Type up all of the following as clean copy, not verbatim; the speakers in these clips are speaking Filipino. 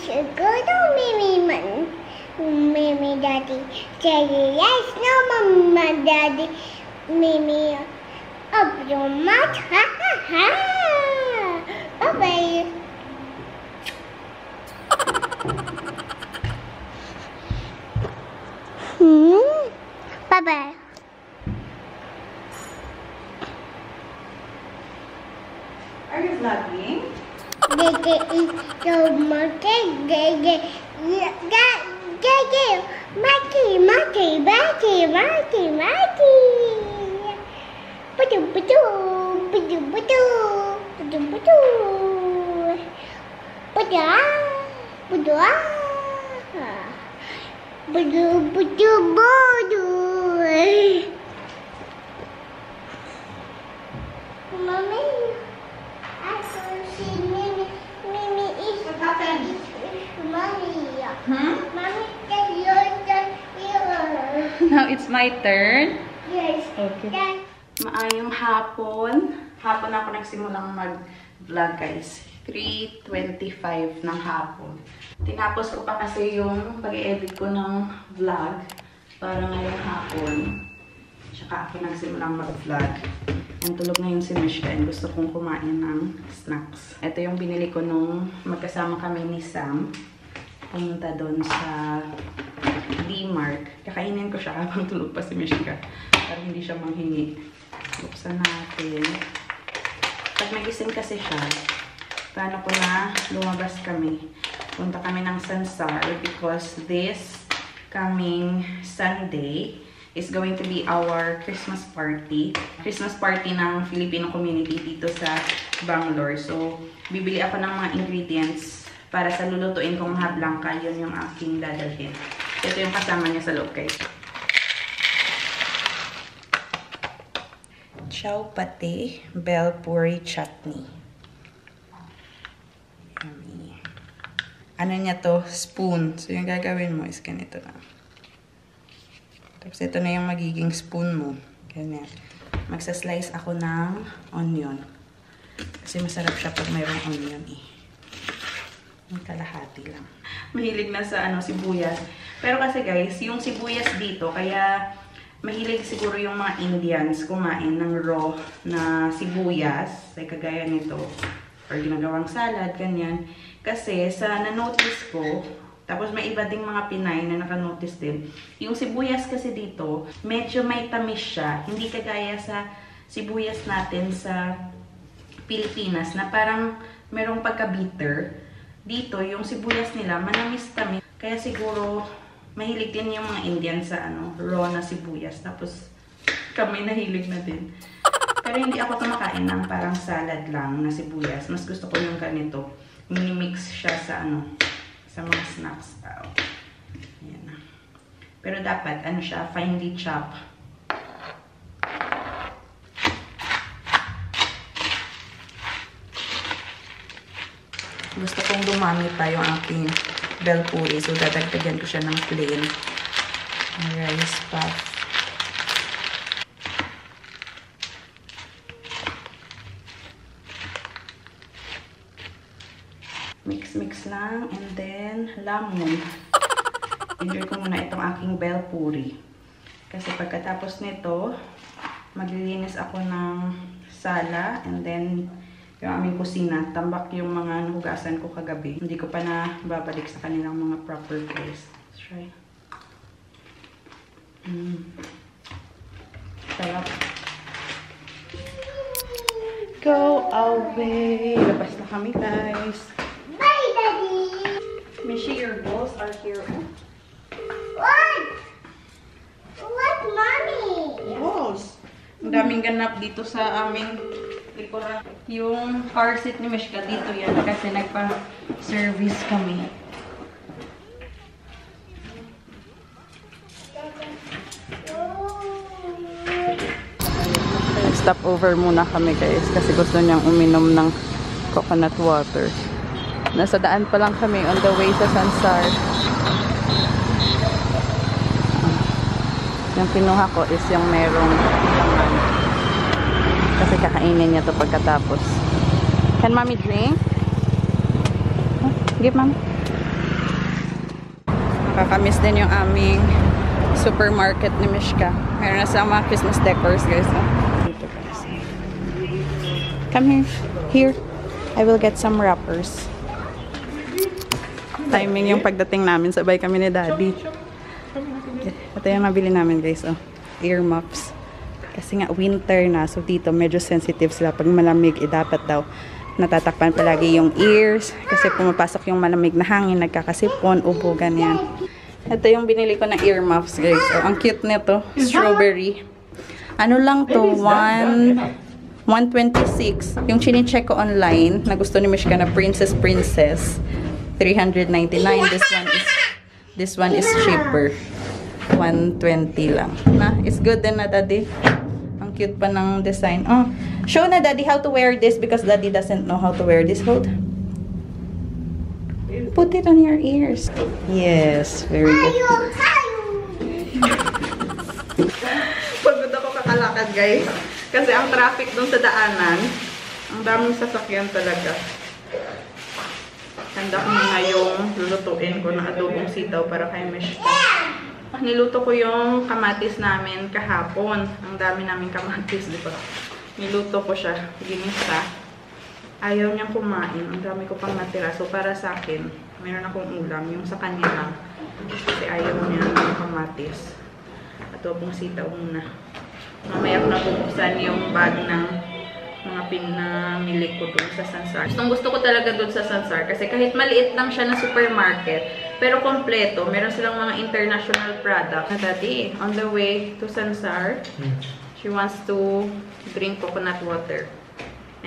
should go to Mimi, Daddy. Say yes, no, Mama, Daddy. Mimi, up your mouth. Ha ha ha. Bye-bye. Bye-bye. Are you vlogging? They eat so much. Mommy, I don't see Mimi. Mimi is. What happened? Mommy. Mommy, Now it's my turn. yes. Okay. Maayong hapon. Hapon ako nagsimulang mag-vlog, guys. 3:25 ng hapon. Tinapos ko pa kasi yung pag-edit ko ng vlog para ngayong hapon. Tsaka ako nagsimulang mag-vlog. Ang tulog na yung si Mishka and gusto kong kumain ng snacks. Ito yung binili ko nung magkasama kami ni Sam. Pumunta doon sa D-Mart. Kakainin ko siya habang tulog pa si Mishka para hindi siya manghingi. Buksan natin. Pag nagising kasi siya, plano ko na lumabas kami. Punta kami ng Sansar because this coming Sunday is going to be our Christmas party. Christmas party ng Filipino community dito sa Bangalore. So, bibili ako ng mga ingredients para sa lulutuin kong hablangka. Yun yung aking dadalhin. Ito yung kasama niya sa loob, guys. Chow pate, bell puri chutney. Yummy. Ano niya to? Spoon. So, yung gagawin mo is ganito lang. Tapos, ito na yung magiging spoon mo. Ganyan. Magsaslice ako ng onion. Kasi masarap siya pag mayroong onion eh. Yung kalahati lang. Mahilig na sa sibuyas. Pero kasi guys, yung sibuyas dito, kaya mahilig siguro yung mga Indians kumain ng raw na sibuyas. Like kagaya nito. Or ginagawang salad, ganyan. Kasi sa na-notice ko, tapos may iba ding mga Pinay na naka-notice din. Yung sibuyas kasi dito, medyo may tamis siya. Hindi kagaya sa sibuyas natin sa Pilipinas na parang merong pagka-bitter. Dito, yung sibuyas nila, manamis-tamis. Kaya siguro, mahilig din yung mga Indian sa raw na sibuyas. Tapos, kami nahilig na din. Pero hindi ako kumakain ng parang salad lang na sibuyas. Mas gusto ko yung ganito. Mini-mix siya sa sa mga snacks. Ayan na. Pero dapat, siya, finely chop. Gusto kong dumami pa yung aking bell puri. So, dadagdagan ko siya ng plain rice puff. Mix lang. And then, lemon. Enjoy ko muna itong aking bell puri. Kasi pagkatapos nito, maglilinis ako ng sala. And then, yung aming kusina, tambak yung mga nahugasan ko kagabi. Hindi ko pa na babalik sa kanilang mga proper place. Let's try. Sarap. Go away! Labas na kami, guys. Bye, Daddy. Mishi, your balls are here. What? What, Mommy? Balls! Ang daming ganap dito sa aming likuran. Yung car seat ni Mishka dito yan kasi nagpa-service kami. Stop over muna kami guys kasi gusto niyang uminom ng coconut water. Nasa daan pa lang kami on the way sa Sansar. Yung kinuha ko is yung merong laman. Kasi kakainin niya to pagkatapos. Can mommy drink? Huh? Give mom. Nakakamiss din yung aming supermarket ni Mishka. Meron na silang mga Christmas decors, guys. Dito, guys. Come here. Here. I will get some wrappers. Timing yung pagdating namin. Sabay kami ni Daddy. Ito yung nabili namin, guys. Oh. Ear muffs. Kasi nga winter na. So dito medyo sensitive sila. Pag malamig, dapat daw natatakpan palagi yung ears. Kasi pumapasok yung malamig na hangin. Nagkakasipon, ubo, ganyan. Ito yung binili ko na ear muffs, guys. Oh, ang cute nito. Strawberry. Ano lang to? 126. Yung chine-check ko online na gusto ni Mishka na Princess. 399. This one is cheaper. 120 lang. Na, it's good din na, Daddy. Ang cute pa ng design. Oh, show na, Daddy, how to wear this because Daddy doesn't know how to wear this. Hold. Put it on your ears. Yes, very good. Pagod ako kakalakad, guys. Kasi ang traffic dun sa daanan, ang daming sasakyan talaga. Handa ko na yung lulutuin ko ng adobong sitaw para kay Mishka. Niluto ko yung kamatis namin kahapon. Ang dami namin kamatis, di ba? Niluto ko siya. Ginisa. Ayaw niyang kumain. Ang dami ko pang natira. So, para sa akin, meron akong ulam. Yung sa kanya lang. Kasi ayaw niya ng kamatis. Adobong sitaw muna. Mamaya ko na bubuksan yung bag ng mga pinamili ko doon sa Sansar. Gusto ko talaga doon sa Sansar. Kasi kahit maliit lang siya na supermarket, pero kompleto. Meron silang mga international product. Daddy, on the way to Sansar, she wants to drink coconut water.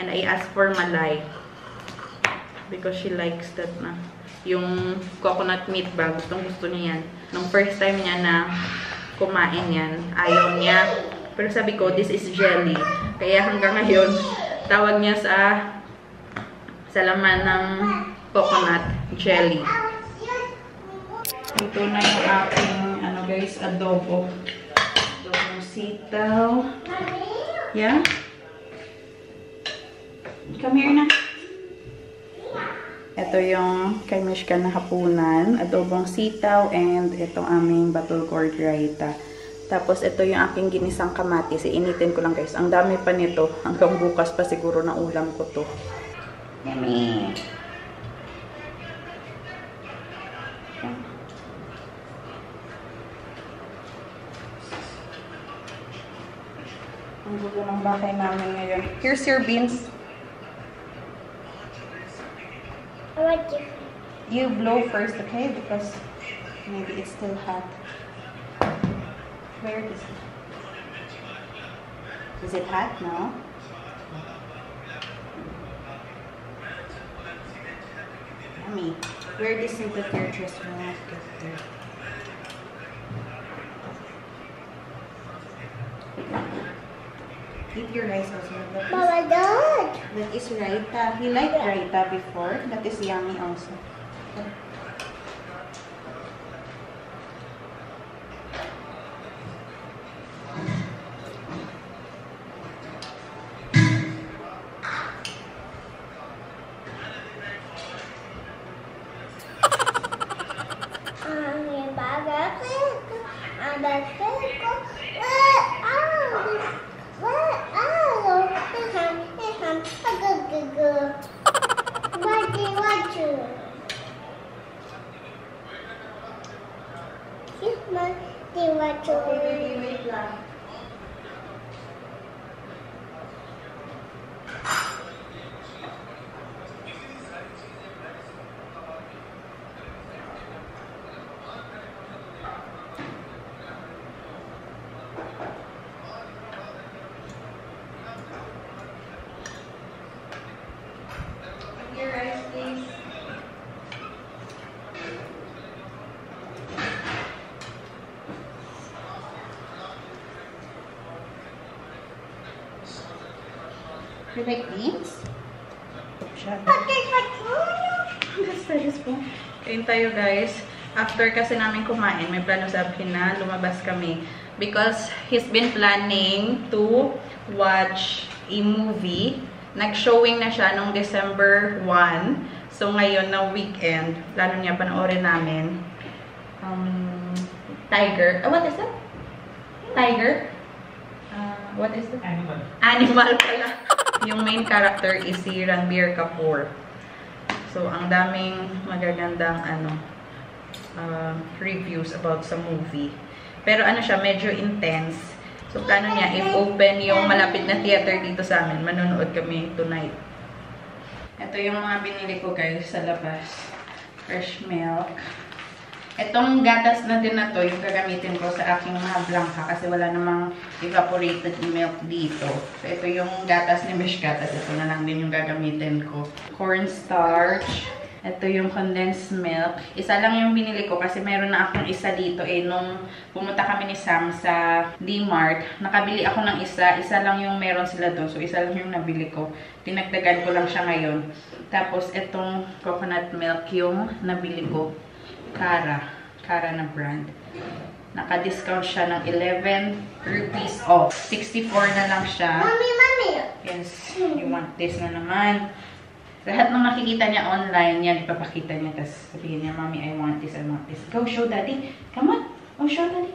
And I asked for malay. Because she likes that na. Yung coconut meat ba, gustong-gusto niya yan. Nung first time niya na kumain yan, ayaw niya. Pero sabi ko, this is jelly. Kaya hanggang ngayon, tawag niya sa laman ng coconut jelly. Ito na yung aking, ano guys, adobo. Adobong sitaw. Yeah? Come here na. Ito yung kay Mishka na hapunan. Adobong sitaw and itong aming battle gourd raita. Tapos ito yung aking ginisang kamatis. Iinitin ko lang guys. Ang dami pa nito. Hanggang bukas pa siguro na ulam ko to. Yummy! Ang gulo ng bakay namin ngayon. Here's your beans. You blow first, okay? Because maybe it's still hot. Where is it? Is it hot now? Yummy. Where this in the third dress will not get there. Eat your rice also. Mama, don't. That is raita. He liked raita before. That is yummy also. Wait lang. Your rice, please. You like beans? Kain tayo guys. After kasi namin kumain, may plano sabihin na lumabas kami. Because he's been planning to watch a movie. Nag-showing na siya nung December 1. So ngayon na weekend, plano niya panoorin namin. tiger. What is that? Tiger? What is that? Animal. Animal pala. Yung main character is si Ranbir Kapoor. So, ang daming magagandang reviews about sa movie. Pero ano siya, medyo intense. So, plano niya, if open yung malapit na theater dito sa amin, manonood kami tonight. Ito yung mga binili ko guys sa labas. Fresh milk. Itong gatas na din na to, yung gagamitin ko sa aking mga blanca kasi wala namang evaporated milk dito. So, ito yung gatas ni Mishka at ito na lang din yung gagamitin ko. Cornstarch. Ito yung condensed milk. Isa lang yung binili ko kasi meron na akong isa dito nung pumunta kami ni Sam sa D-Mart. Nakabili ako ng isa. Isa lang yung meron sila doon. So, isa lang yung nabili ko. Tinagdagan ko lang siya ngayon. Tapos, itong coconut milk yung nabili ko. Cara na brand. Naka-discount siya ng 11 rupees off. 64 na lang siya. Mommy! Yes, you want this na naman. Lahat ng nakikita niya online, yan, ipapakita niya. Tapos sabihin niya, Mommy, I want this, I want this. Go, show Daddy. Come on. Oh, show Daddy.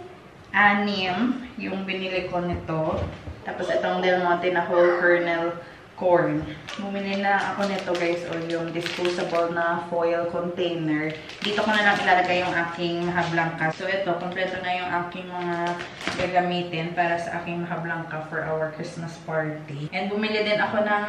6 yung binili ko nito. Tapos itong Del Monte na whole kernel corn. Bumili na ako nito guys, o yung disposable na foil container. Dito ko na lang ilalagay yung aking mahablangka. So ito, kompleto na yung aking mga gagamitin para sa aking mahablangka for our Christmas party. And bumili din ako ng,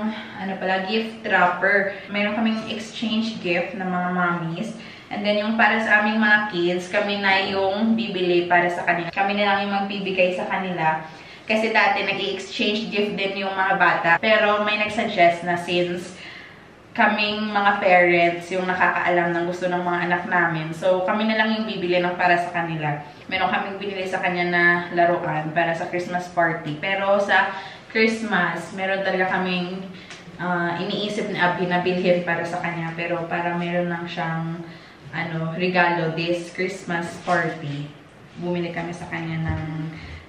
gift wrapper. Mayroon kaming exchange gift ng mga mommies. And then yung para sa aming mga kids, kami na yung bibili para sa kanila. Kami na lang yung magbibigay sa kanila. Kasi dati nag-i-exchange gift din yung mga bata. Pero may nagsuggest na since kaming mga parents yung nakakaalam ng gusto ng mga anak namin. So kami na lang yung bibili ng para sa kanila. Meron kaming binili sa kanya na laruan para sa Christmas party. Pero sa Christmas, meron talaga kaming iniisip ni Abby na bilhin para sa kanya. Pero para meron lang siyang regalo this Christmas party. Bumili kami sa kanya ng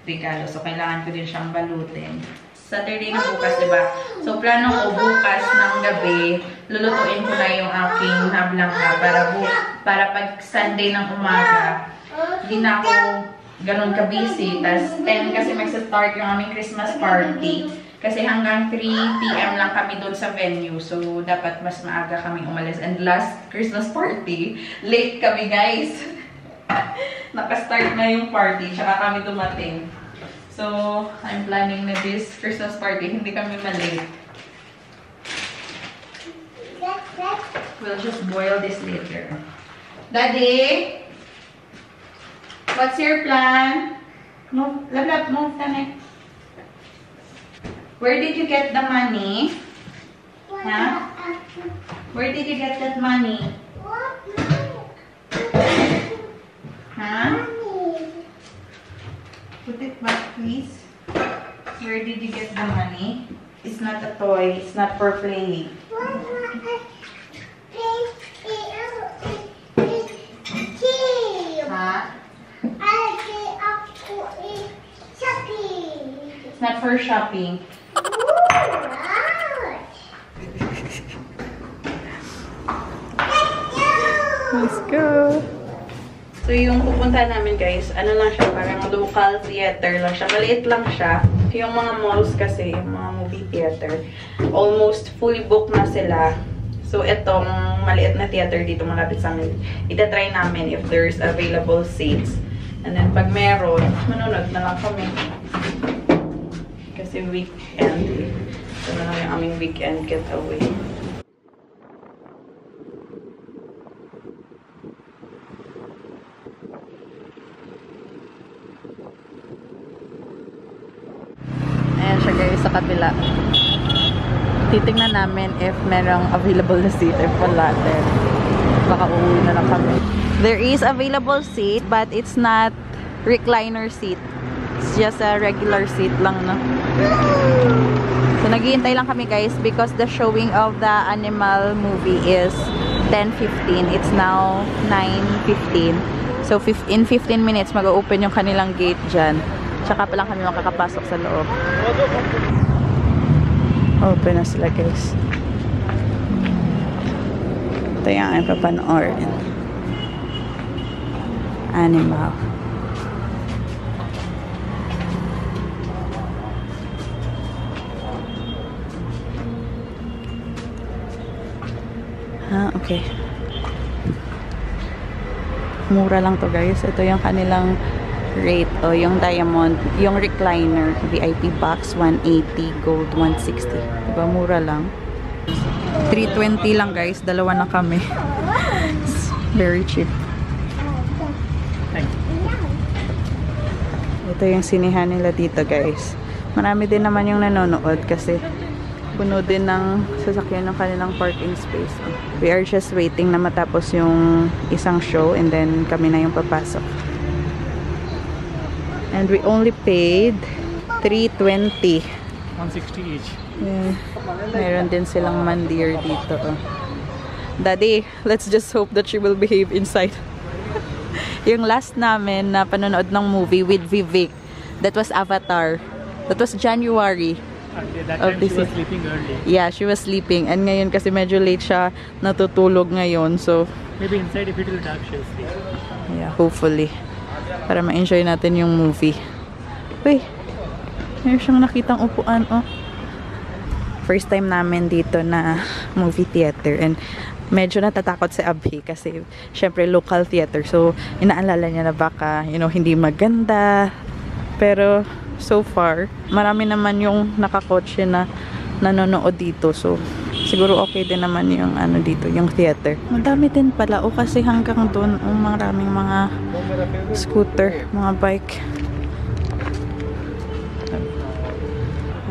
regalo. So, kailangan ko din siyang balutin. Saturday na bukas, diba? So, plano ko bukas ng gabi, lulutuin ko na yung aking hablangka para pag Sunday ng umaga, hindi na ako ganun ka-busy. Tapos, 10 kasi mag-start yung aming Christmas party. Kasi hanggang 3 PM lang kami doon sa venue. So, dapat mas maaga kami umalis. And last Christmas party, late kami, guys. Naka-start na yung party, tsaka kami dumating. So, I'm planning na this Christmas party, hindi kami malate. We'll just boil this later. Daddy? What's your plan? Move, lab, move, Tanay. Where did you get the money? Huh? Where did you get that money? Huh? Put it back, please. Where did you get the money? It's not a toy. It's not for playing. Huh? It's not for shopping. Let's go. So, yung pupunta namin guys, lang siya, parang local theater lang siya. Maliit lang siya. Yung mga malls kasi, yung mga movie theater, almost fully booked na sila. So, itong maliit na theater dito malapit sa amin, itatry namin if there's available seats. And then, pag meron, manonood na lang kami. Kasi weekend. Ito na lang yung aming weekend getaway. Ayan siya guys, sa kabila. Titingnan namin if merong available na seat. If wala, then baka uuwi na lang kami. There is available seat, but it's not recliner seat. It's just a regular seat lang, no? So, naghihintay lang kami guys because the showing of the animal movie is 10:15. It's now 9:15. So, in 15 minutes, mag-open yung kanilang gate dyan. Tsaka pa lang kami makakapasok sa loob. Open na sila guys. Ito yung aming papanoorin. animal. Okay. Mura lang to guys. Ito yung kanilang rate. O, yung diamond, yung recliner, VIP box, 180, gold, 160. Diba, mura lang. 320 lang guys. Dalawa na kami. It's very cheap. Ito yung sinihan nila dito guys. Marami din naman yung nanonood kasi puno din ng sasakyan ng kanilang parking space. We are just waiting na matapos yung isang show and then kami na yung papasok. And we only paid 320. 160 each. Yeah. Meron din silang mandir dito. Daddy, let's just hope that she will behave inside. Yung last namin na panonood ng movie with Vivek, that was Avatar. That was January. That time she was sleeping early. Yeah, she was sleeping. And ngayon kasi medyo late siya natutulog ngayon. So, maybe inside if it will dark she'll sleep. Yeah, hopefully. Para ma-enjoy natin yung movie. Uy, meron siyang nakitang upuan. Oh. First time namin dito na movie theater. And medyo natatakot si Abhi kasi syempre local theater. So, inaalala niya na baka, you know, hindi maganda. Pero, so far, marami naman yung nakakotse na nanonood dito. So, siguro okay din naman yung ano dito, yung theater. Madami din pala. O kasi hanggang doon, maraming mga scooter, mga bike.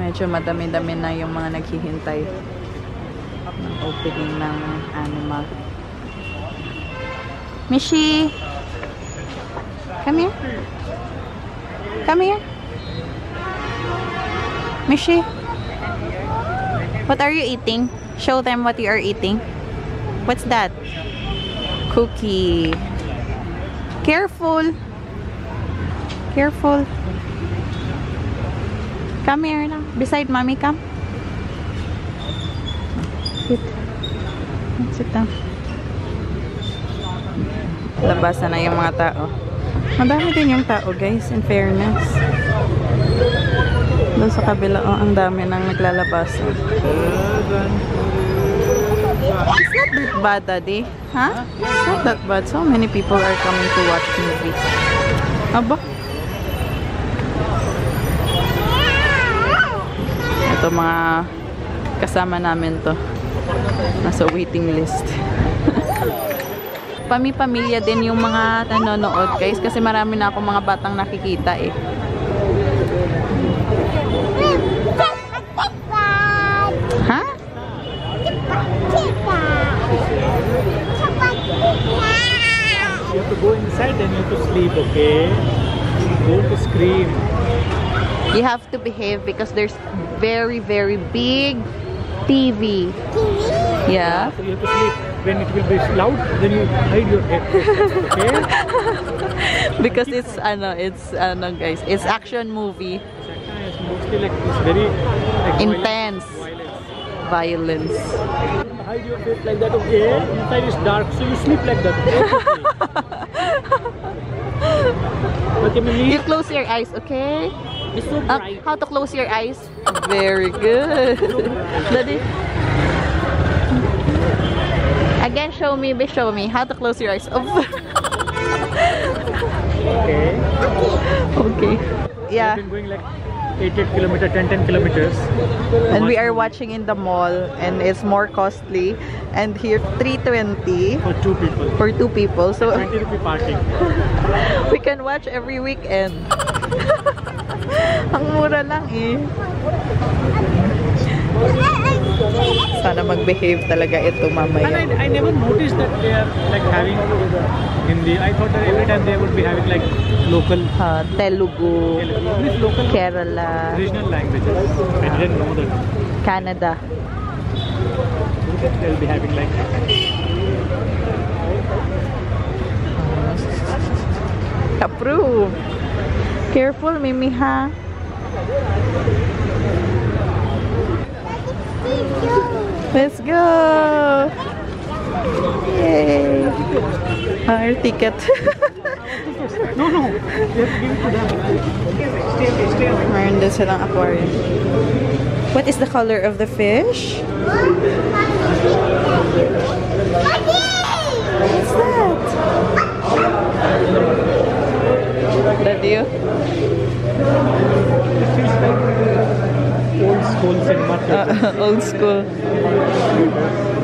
Medyo madami-dami na yung mga naghihintay ng opening ng animal. Mishi! Come here. Come here. Mishi, what are you eating? Show them what you are eating. What's that? Cookie. Careful. Careful. Come here now. Beside mommy, come. Sit. Sit down. Labasan na yung mga tao. Madami din yung tao, guys, in fairness. Doon sa kabila, oh, ang dami nang naglalabas. It's not that bad, Daddy. Huh? It's not that bad. So many people are coming to watch movie. Aba? Ito mga kasama namin to. Nasa waiting list. Pamilya din yung mga nanonood, guys. Kasi marami na akong mga batang nakikita eh. Ha? You have to go inside and you have to sleep, okay? Don't scream. You have to behave because there's very, very big TV. Yeah. So you have to sleep. When it will be loud, then you hide your head. Okay? Because it's guys, it's action movie. It's mostly like it's very like Intense. Violence. Hide your face like that, okay? Inside is dark, so you sleep like that. Okay, Mimi? You close your eyes, okay? It's so bright. How to close your eyes? Very good. Daddy. Again, show me how to close your eyes. Okay. Okay. Yeah. We've been going like 8 kilometers, 10 kilometers. And we are watching in the mall and it's more costly. And here, 320 For 2 people. for 2 people. So 20 rupee parking. we can watch every weekend. Ang mura lang eh. Sana mag-behave talaga ito mamaya. And I never noticed that they are like having Hindi. I thought that every time they would be having like local Telugu, English, local Kerala, regional languages. I didn't know that. Canada. They'll be having like Approve. Careful, Mimi, ha? Let's go! Yay! Our ticket. No, no. You have to give it to them. Stay away. Meron din silang aquarium. What is the color of the fish? What's that? That you? It feels like old school cinema theater. Old school.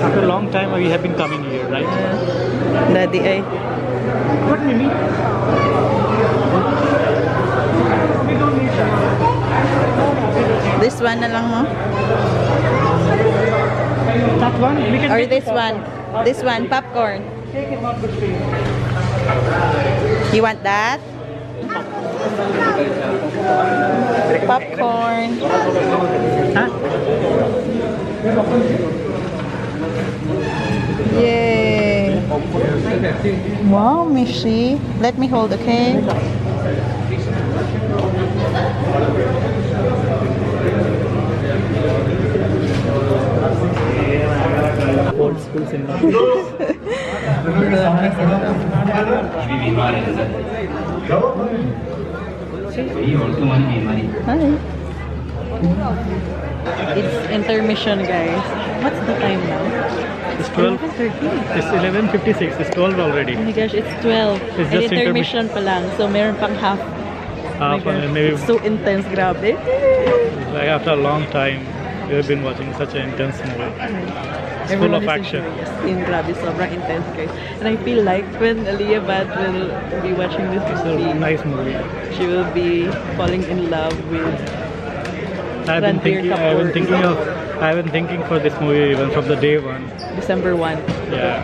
After a long time, we have been coming here, right? Daddy ay. What, Mimi? We don't need that. This one na lang mo? That one? We can Or take this it one? off. This one, popcorn. Take it off the screen. You want that? Popcorn. Huh? Yay! Wow, Mishi. Let me hold, okay? Old school cinema. Hi. It's intermission, guys. What's the time now? It's 12. 11:30. It's 11:56. It's 12 already. Oh my gosh, it's 12. It's And just intermission pa lang. So, meron pang half. Oh my Half and gosh, maybe it's so intense, grabe. like after a long time, we have been watching such an intense movie. It's full of action. In grabe, sobrang intense, guys. And I feel like when Aliyah Bhatt will be watching this It's a movie, nice movie. she will be falling in love with I've been Ranbir thinking for this movie even from the day one. December 1. Yeah.